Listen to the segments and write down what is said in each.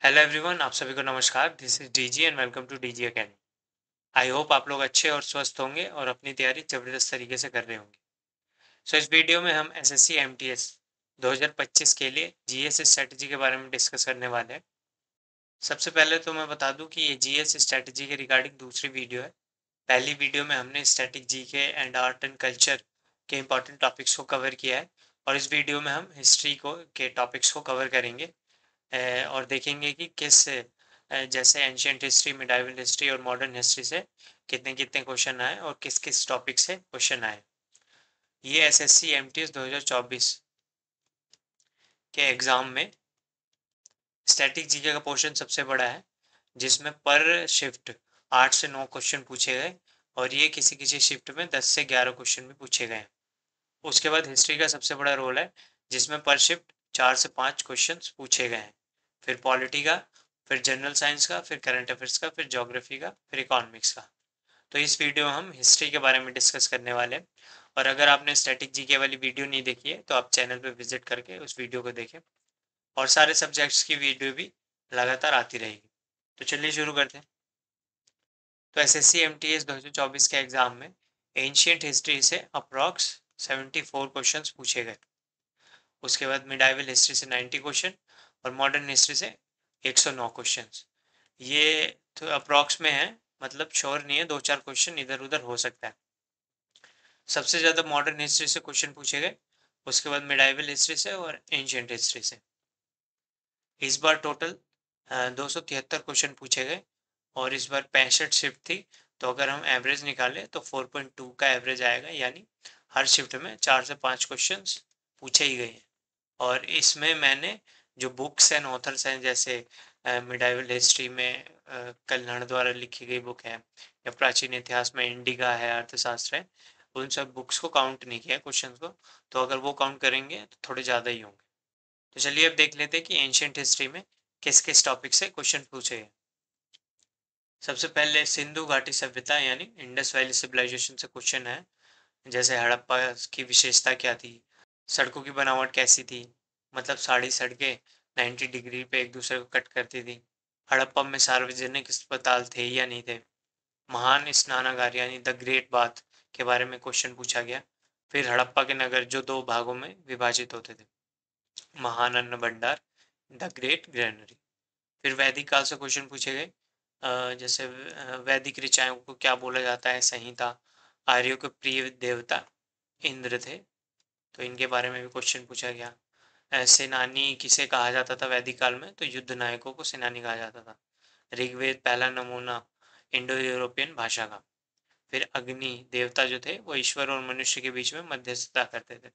Hello everyone, आप सभी को नमस्कार। This is DG and welcome to DG academy. I hope आप लोग अच्छे और स्वस्थ होंगे और अपनी तैयारी जबरदस्त तरीके से कर रहे होंगे। इस वीडियो में हम एसएससी एमटीएस 2025 के लिए जीएस स्ट्रेटजी के बारे में डिस्कस करने वाले हैं। सबसे पहले तो मैं बता दूं कि ये जीएस स्ट्रेटजी के रिगार्डिंग दूसरी वीडियो है। पहली वीडियो में हमने static GK and art and culture के इंपॉर्टेंट टॉपिक्स को कवर किया है और इस वीडियो में हम हिस्ट्री को के टॉपिक्स को कवर करेंगे और देखेंगे कि जैसे एंशियंट हिस्ट्री, मिडाइवल हिस्ट्री और मॉडर्न हिस्ट्री से कितने कितने क्वेश्चन आए और किस किस टॉपिक से क्वेश्चन आए। ये एसएससी एमटीएस 2024 के एग्जाम में स्टैटिक जीके का पोर्शन सबसे बड़ा है, जिसमें पर शिफ्ट 8 से 9 क्वेश्चन पूछे गए और ये किसी किसी शिफ्ट में 10 से 11 क्वेश्चन भी पूछे गए। उसके बाद हिस्ट्री का सबसे बड़ा रोल है, जिसमें पर शिफ्ट 4 से 5 क्वेश्चन पूछे गए हैं। फिर पॉलिटी का, फिर जनरल साइंस का, फिर करंट अफेयर्स का, फिर ज्योग्राफी का, फिर इकोनॉमिक्स का। तो इस वीडियो में हम हिस्ट्री के बारे में डिस्कस करने वाले हैं और अगर आपने स्टैटिक जीके वाली वीडियो नहीं देखी है तो आप चैनल पर विजिट करके उस वीडियो को देखें और सारे सब्जेक्ट्स की वीडियो भी लगातार आती रहेगी। तो चलिए शुरू करते हैं। तो एसएससी एमटीएस 2024 के एग्जाम में एंशियंट हिस्ट्री से अप्रॉक्स 74 क्वेश्चंस पूछे गए। उसके बाद मिडाइवल हिस्ट्री से 90 क्वेश्चन और मॉडर्न हिस्ट्री से 109 क्वेश्चंस। ये तो अप्रॉक्स में है, मतलब श्योर नहीं है, 2-4 क्वेश्चन इधर उधर हो सकता है। सबसे ज़्यादा मॉडर्न हिस्ट्री से क्वेश्चन पूछे गए, उसके बाद मिडाइवल हिस्ट्री से और एंशियंट हिस्ट्री से। इस बार टोटल 273 क्वेश्चन पूछे गए और इस बार 65 शिफ्ट थी, तो अगर हम एवरेज निकालें तो 4.2 का एवरेज आएगा, यानी हर शिफ्ट में 4 से 5 क्वेश्चन पूछे ही गए हैं। और इसमें मैंने जो बुक्स एंड ऑथर्स हैं, जैसे मिडाइवल हिस्ट्री में कल्हण द्वारा लिखी गई बुक है या प्राचीन इतिहास में इंडिका है, अर्थशास्त्र है, उन सब बुक्स को काउंट नहीं किया क्वेश्चन को। तो अगर वो काउंट करेंगे तो थोड़े ज़्यादा ही होंगे। तो चलिए अब देख लेते हैं कि एंशियंट हिस्ट्री में किस किस टॉपिक से क्वेश्चन पूछे गए। सबसे पहले सिंधु घाटी सभ्यता यानी इंडस वैली सिविलाइजेशन से क्वेश्चन है, जैसे हड़प्पा की विशेषता क्या थी, सड़कों की बनावट कैसी थी, मतलब सारी सड़कें 90 डिग्री पे एक दूसरे को कट करती थी, हड़प्पा में सार्वजनिक अस्पताल थे या नहीं थे, महान स्नानागार यानी द ग्रेट बाथ के बारे में क्वेश्चन पूछा गया। फिर हड़प्पा के नगर जो 2 भागों में विभाजित होते थे, महान अन्न भंडार, द ग्रेट ग्रैनरी। फिर वैदिक काल से क्वेश्चन पूछे गए, जैसे वैदिक ऋचाओं को क्या बोला जाता है, संहिता, आर्यों के प्रिय देवता इंद्र थे, तो इनके बारे में भी क्वेश्चन पूछा गया। सेनानी किसे कहा जाता था वैदिक काल में, तो युद्ध नायकों को सेनानी कहा जाता था। ऋग्वेद पहला नमूना इंडो यूरोपियन भाषा का। फिर अग्नि देवता जो थे वो ईश्वर और मनुष्य के बीच में मध्यस्थता करते थे।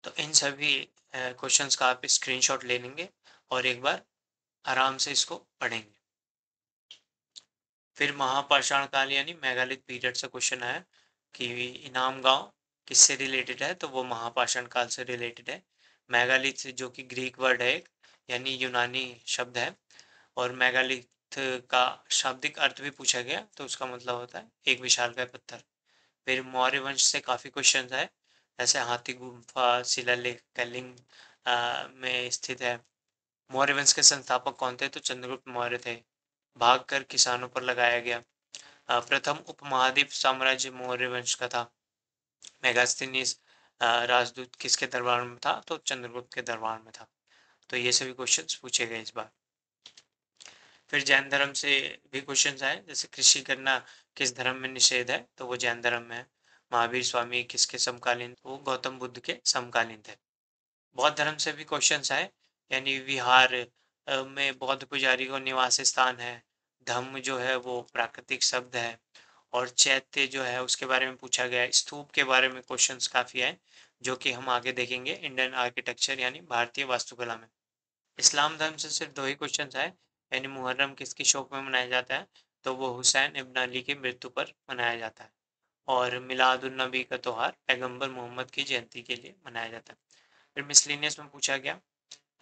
तो इन सभी क्वेश्चंस का आप स्क्रीनशॉट ले लेंगे और एक बार आराम से इसको पढ़ेंगे। फिर महापाषाण काल यानी मेगालिथ पीरियड से क्वेश्चन आया कि इनाम गांव किससे रिलेटेड है, तो वो महापाषाण काल से रिलेटेड है। मेगालिथ जो कि ग्रीक वर्ड है एक, यानी यूनानी शब्द है, और मेगालिथ का शाब्दिक अर्थ भी पूछा गया, तो उसका मतलब होता है एक विशालकाय पत्थर। फिर मौर्य वंश से काफ़ी क्वेश्चन आए, जैसे हाथी गुम्फा शिलालेख कलिंग में स्थित है। मौर्य वंश के संस्थापक कौन थे, तो चंद्रगुप्त मौर्य थे। भाग कर किसानों पर लगाया गया। प्रथम उपमहाद्वीप साम्राज्य मौर्य वंश का था। मेगास्थनीज राजदूत किसके दरबार में था, तो चंद्रगुप्त के दरबार में था। तो ये सभी क्वेश्चंस पूछे गए इस बार। फिर जैन धर्म से भी क्वेश्चन आए, जैसे कृषि करना किस धर्म में निषेध है, तो वो जैन धर्म में है। महावीर स्वामी किसके समकालीन, वो गौतम बुद्ध के समकालीन थे। बौद्ध धर्म से भी क्वेश्चन आए, यानी विहार में बौद्ध पुजारी को निवास स्थान है। धम्म जो है वो प्राकृतिक शब्द है और चैत्य जो है उसके बारे में पूछा गया है। स्तूप के बारे में क्वेश्चंस काफी आए, जो कि हम आगे देखेंगे इंडियन आर्किटेक्चर यानी भारतीय वास्तुकला में। इस्लाम धर्म से सिर्फ 2 ही क्वेश्चन आए, यानी मुहर्रम किसकी शोक में मनाया जाता है, तो वो हुसैन इब्न अली की मृत्यु पर मनाया जाता है। और मिलादुन नबी का त्योहार पैगंबर मोहम्मद की जयंती के लिए मनाया जाता है। फिर मिसलिनियस में पूछा गया,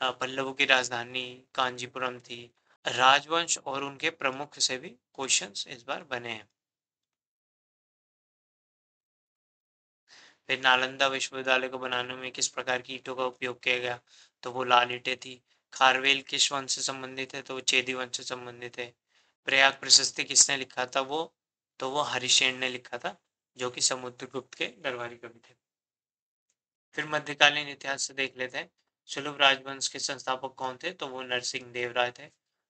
पल्लवों की राजधानी कांजीपुरम थी। राजवंश और उनके प्रमुख से भी क्वेश्चंस इस बार बने हैं। फिर नालंदा विश्वविद्यालय को बनाने में किस प्रकार की ईंटों का उपयोग किया गया, तो वो लाल ईंटें थी। खारवेल किस वंश से संबंधित है, तो वो चेदी वंश से संबंधित है। प्रयाग प्रशस्ति किसने लिखा था, वो हरिशेन ने लिखा था, जो कि समुद्रगुप्त के दरबारी कवि थे। फिर मध्यकालीन इतिहास से देख लेते हैं। सुलभ राजवंश के संस्थापक कौन थे, तो वो नरसिंह देव राय थे।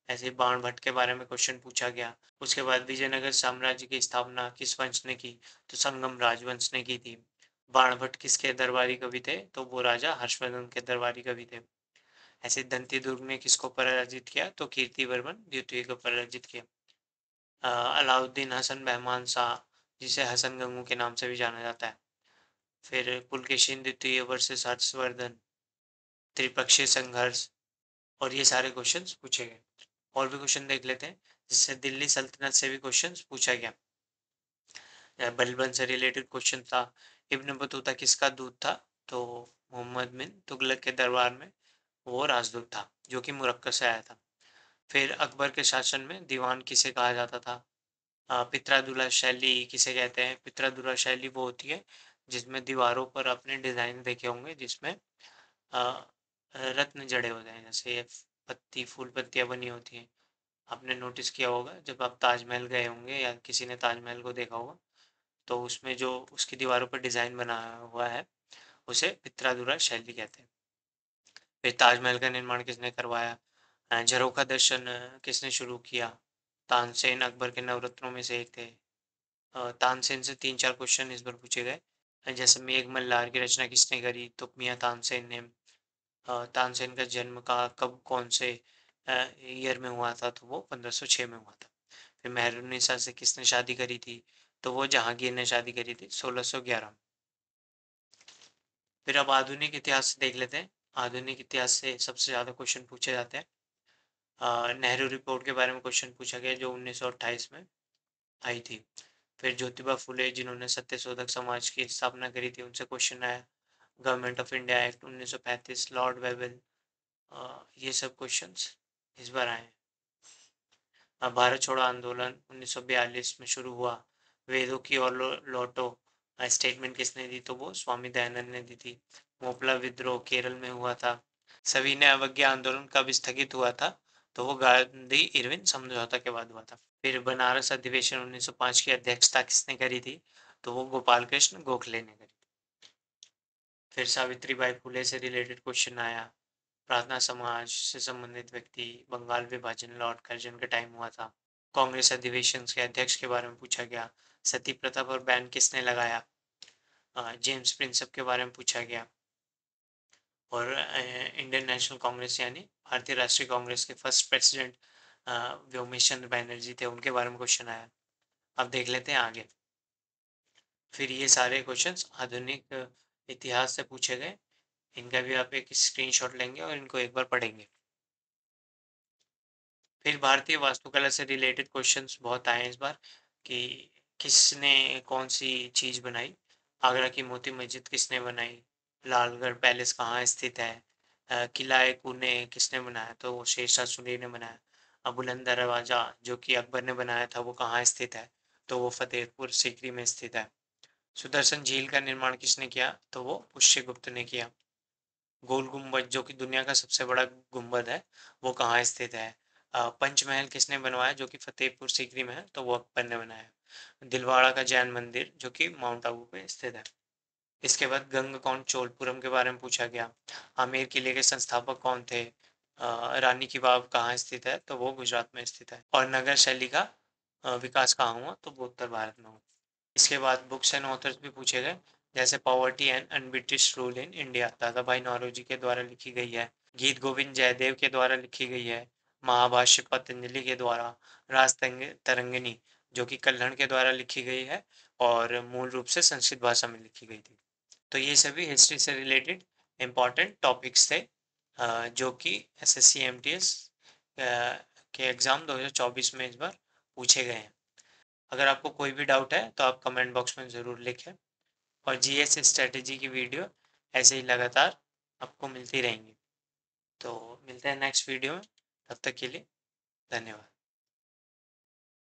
ऐसे ही बाणभट्ट के बारे में क्वेश्चन पूछा गया। उसके बाद विजयनगर साम्राज्य की स्थापना किस वंश ने की, तो संगम राजवंश ने की थी। बाणभट्ट किसके दरबारी कवि थे, तो वो राजा हर्षवर्धन के दरबारी कवि थे। ऐसे दंती दुर्ग ने किसको पराजित किया, तो कीर्तिवर्मन द्वितीय को पराजित किया। अलाउद्दीन हसन बहमान शाह, जिसे हसन गंगू के नाम से भी जाना जाता है। फिर पुलकेशिन द्वितीय वर्सेस हर्षवर्धन, त्रिपक्षीय संघर्ष, और ये सारे क्वेश्चंस पूछे गए। और भी क्वेश्चन देख लेते हैं, जिससे दिल्ली सल्तनत से भी क्वेश्चंस पूछा गया। बलबन से रिलेटेड क्वेश्चन था, इब्न बतूता किसका दूत था, तो मोहम्मद बिन तुगलक के दरबार में वो राजदूत था, जो कि मुरक्कस से आया था। फिर अकबर के शासन में दीवान किसे कहा जाता था, पित्रादुला शैली किसे कहते हैं। पित्रादुला शैली वो होती है जिसमें दीवारों पर अपने डिजाइन देखे होंगे, जिसमें रत्न जड़े होते हैं, जैसे पत्ती फूल पत्तियां बनी होती हैं। आपने नोटिस किया होगा जब आप ताजमहल गए होंगे या किसी ने ताजमहल को देखा होगा, तो उसमें जो उसकी दीवारों पर डिजाइन बना हुआ है, उसे पित्रादुरा शैली कहते हैं। फिर ताजमहल का निर्माण किसने करवाया, झरोखा दर्शन किसने शुरू किया। तानसेन अकबर के नवरत्नों में से एक थे। तानसेन से 3-4 क्वेश्चन इस बार पूछे गए, जैसे मेघ मल्हार की रचना किसने करी, तो मियाँ तानसेन ने। तानसेन का जन्म का कब कौन से ईयर में हुआ था, तो वो 1506 में हुआ था। फिर मेहरुन्निसा से किसने शादी करी थी, तो वो जहांगीर ने शादी करी थी 1611। फिर अब आधुनिक इतिहास से देख लेते हैं। आधुनिक इतिहास से सबसे ज्यादा क्वेश्चन पूछे जाते हैं। नेहरू रिपोर्ट के बारे में क्वेश्चन पूछा गया, जो 1928 में आई थी। फिर ज्योतिबा फुले, जिन्होंने सत्यशोधक समाज की स्थापना करी थी, उनसे क्वेश्चन आया। Government of India Act 1935, Lord Wavell, ये सब क्वेश्चंस इस बार आए हैं। भारत छोड़ो आंदोलन 1942 में शुरू हुआ। वेदों की और लौटो स्टेटमेंट किसने दी, तो वो स्वामी दयानंद ने दी थी। मोपला विद्रोह केरल में हुआ था। सविनय अवज्ञा आंदोलन कब स्थगित हुआ था, तो वो गांधी इरविन समझौता के बाद हुआ था। फिर बनारस अधिवेशन 1905 की अध्यक्षता किसने करी थी, तो वो गोपाल कृष्ण गोखले ने करी। फिर सावित्री बाई फुले से रिलेटेड क्वेश्चन आया। प्रार्थना समाज से संबंधित व्यक्ति, बंगाल विभाजन लॉर्ड कर्जन के टाइम हुआ था। कांग्रेस अधिवेशन के अध्यक्ष के बारे में पूछा गया। सती प्रथा पर बैन किसने लगाया, जेम्स प्रिंसप के बारे में पूछा गया। और इंडियन नेशनल कांग्रेस यानी भारतीय राष्ट्रीय कांग्रेस के फर्स्ट प्रेसिडेंट व्योमेश चंद्र बैनर्जी थे, उनके बारे में क्वेश्चन आया। अब देख लेते हैं आगे। फिर ये सारे क्वेश्चंस आधुनिक इतिहास से पूछे गए। इनका भी आप एक स्क्रीनशॉट लेंगे और इनको एक बार पढ़ेंगे। फिर भारतीय वास्तुकला से रिलेटेड क्वेश्चंस बहुत आए इस बार, कि किसने कौन सी चीज बनाई। आगरा की मोती मस्जिद किसने बनाई, लालगढ़ पैलेस कहाँ स्थित है, किला कुने किसने बनाया, तो वो शेरशाह सूरी ने बनाया। बुलंद दरवाजा जो कि अकबर ने बनाया था, वो कहाँ स्थित है, तो वो फतेहपुर सीकरी में स्थित है। सुदर्शन झील का निर्माण किसने किया, तो वो पुष्यगुप्त ने किया। गोल गुम्बद जो कि दुनिया का सबसे बड़ा गुम्बद है, वो कहाँ स्थित है। पंचमहल किसने बनवाया, जो कि फतेहपुर सीकरी में है, तो वो अकबर ने बनाया। दिलवाड़ा का जैन मंदिर जो कि माउंट आबू पे स्थित है। इसके बाद गंगकोंड चोलपुरम के बारे में पूछा गया। आमेर किले के संस्थापक कौन थे, रानी की वाव कहाँ स्थित है, तो वो गुजरात में स्थित है। और नगर शैली का विकास कहाँ हुआ, तो वो उत्तर भारत में हुआ। इसके बाद बुक्स एंड ऑथर्स भी पूछे गए, जैसे poverty and un-British rule in India दादा भाई नौरोजी के द्वारा लिखी गई है। गीत गोविंद जयदेव के द्वारा लिखी गई है। महाभाष्य पतंजलि के द्वारा। राज तरंगिणी जो कि कल्हड़ के द्वारा लिखी गई है और मूल रूप से संस्कृत भाषा में लिखी गई थी। तो ये सभी हिस्ट्री से रिलेटेड इम्पॉर्टेंट टॉपिक्स थे, जो कि एसएससी एमटीएस के एग्ज़ाम 2024 में इस बार पूछे गए हैं। अगर आपको कोई भी डाउट है तो आप कमेंट बॉक्स में ज़रूर लिखें, और जीएस स्ट्रेटेजी की वीडियो ऐसे ही लगातार आपको मिलती रहेंगी। तो मिलते हैं नेक्स्ट वीडियो में, तब तक के लिए धन्यवाद।